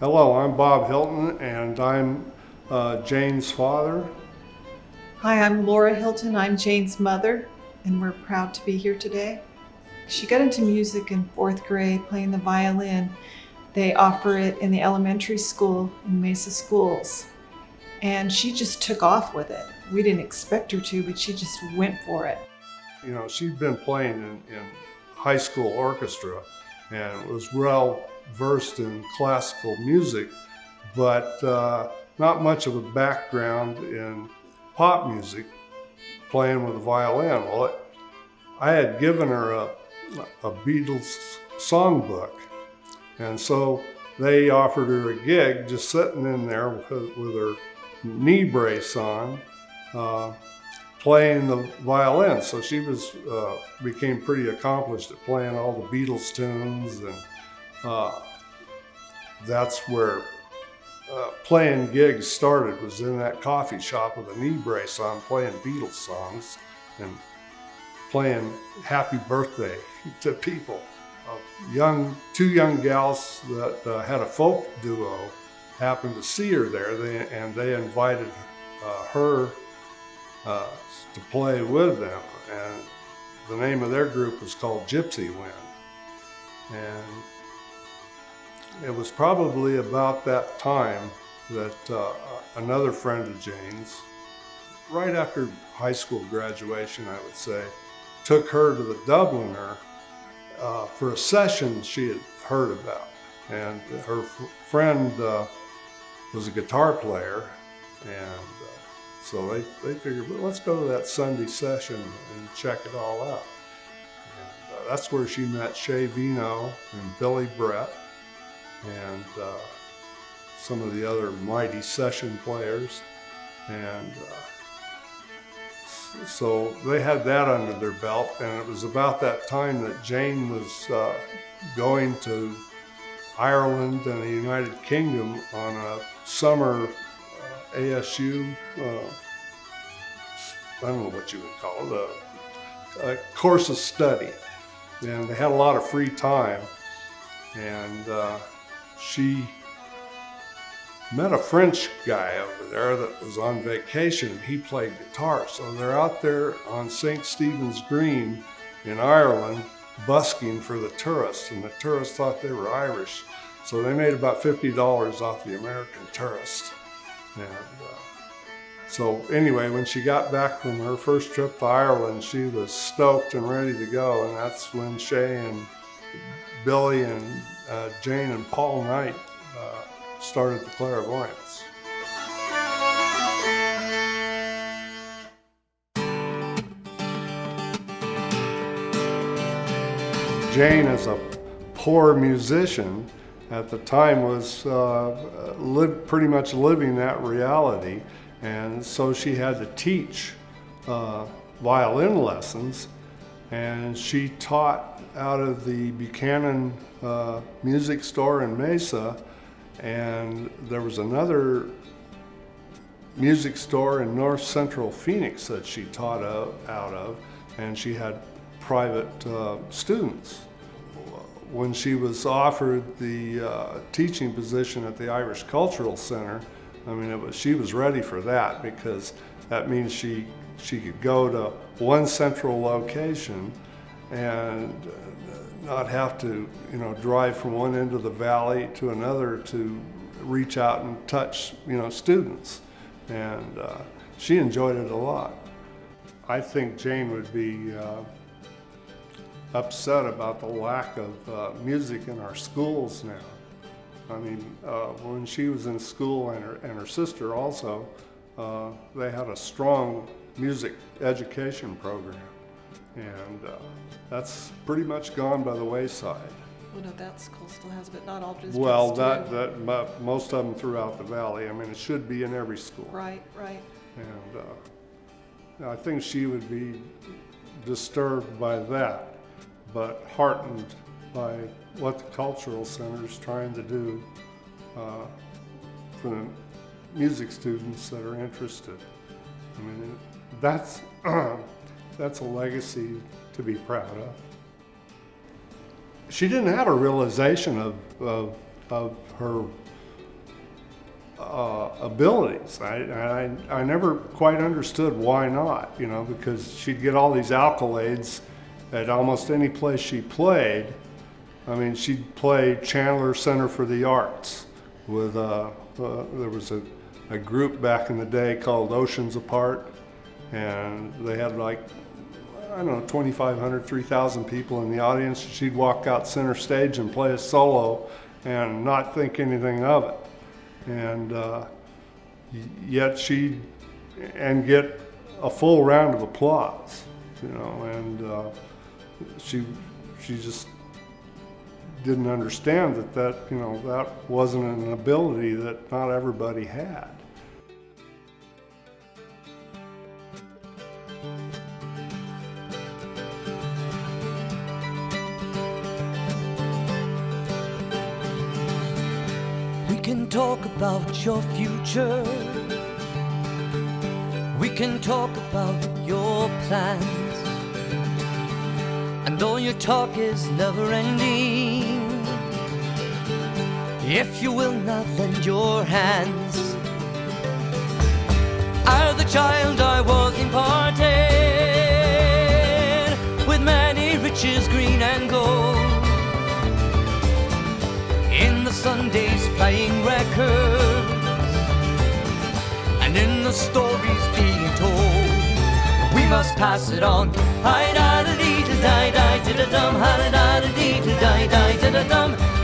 Hello, I'm Bob Hilton, and I'm Jane's father. Hi, I'm Laura Hilton. I'm Jane's mother, and we're proud to be here today. She got into music in fourth grade playing the violin. They offer it in the elementary school in Mesa schools. And she just took off with it. We didn't expect her to, but she just went for it. You know, she'd been playing in high school orchestra and was well versed in classical music, but not much of a background in pop music, playing with a violin. Well, I had given her a Beatles songbook, and so they offered her a gig just sitting in there with her knee brace on, playing the violin. So she became pretty accomplished at playing all the Beatles tunes, and that's where playing gigs started, was in that coffee shop with a knee brace on, playing Beatles songs and playing Happy Birthday to people. Two young gals that had a folk duo happened to see her there, and they invited her to play with them. And the name of their group was called Gypsy Wind. And it was probably about that time that another friend of Jane's, right after high school graduation, I would say, took her to the Dubliner for a session she had heard about. And her friend was a guitar player, and so they figured, well, let's go to that Sunday session and check it all out. And that's where she met Shea Vino and Billy Brett and some of the other mighty session players. And so they had that under their belt, and it was about that time that Jane was going to Ireland and the United Kingdom on a summer ASU, I don't know what you would call it, a course of study. And they had a lot of free time, and she met a French guy over there that was on vacation. He played guitar. So they're out there on St. Stephen's Green in Ireland busking for the tourists, and the tourists thought they were Irish. So they made about $50 off the American tourist. And so anyway, when she got back from her first trip to Ireland, she was stoked and ready to go. And that's when Shea and Billy and Jane and Paul Knight started the Clairvoyants. Jane, as a poor musician at the time, was pretty much living that reality, and so she had to teach violin lessons, and she taught out of the Buchanan music store in Mesa. And there was another music store in north central Phoenix that she taught out of, and she had private students. When she was offered the teaching position at the Irish Cultural Center, I mean, she was ready for that, because that means she could go to one central location and not have to, drive from one end of the valley to another to reach out and touch, students. And she enjoyed it a lot. I think Jane would be upset about the lack of music in our schools now. I mean, when she was in school, and her sister also, they had a strong music education program. And that's pretty much gone by the wayside. Well, no, that school still has, but not all districts Well, do. most of them throughout the valley. I mean, it should be in every school. Right. And I think she would be disturbed by that, but heartened by what the cultural center is trying to do for the music students that are interested. I mean, that's a legacy to be proud of. She didn't have a realization of her abilities. I never quite understood why not, you know, because she'd get all these accolades at almost any place she played. I mean, she'd play Chandler Center for the Arts with, there was a group back in the day called Oceans Apart, and they had like, I don't know, 2,500, 3,000 people in the audience. She'd walk out center stage and play a solo and not think anything of it. And yet and get a full round of applause, you know, and she just didn't understand that, you know, that wasn't an ability that not everybody had. We can talk about your future. We can talk about your plans. And though your talk is never ending, if you will not lend your hands, I, the child I was imparted, with many riches green and gold, in the Sundays playing records, and in the stories being told, we must pass it on. Hi da da dee da di da da dum, hi da da dee da di da da dum.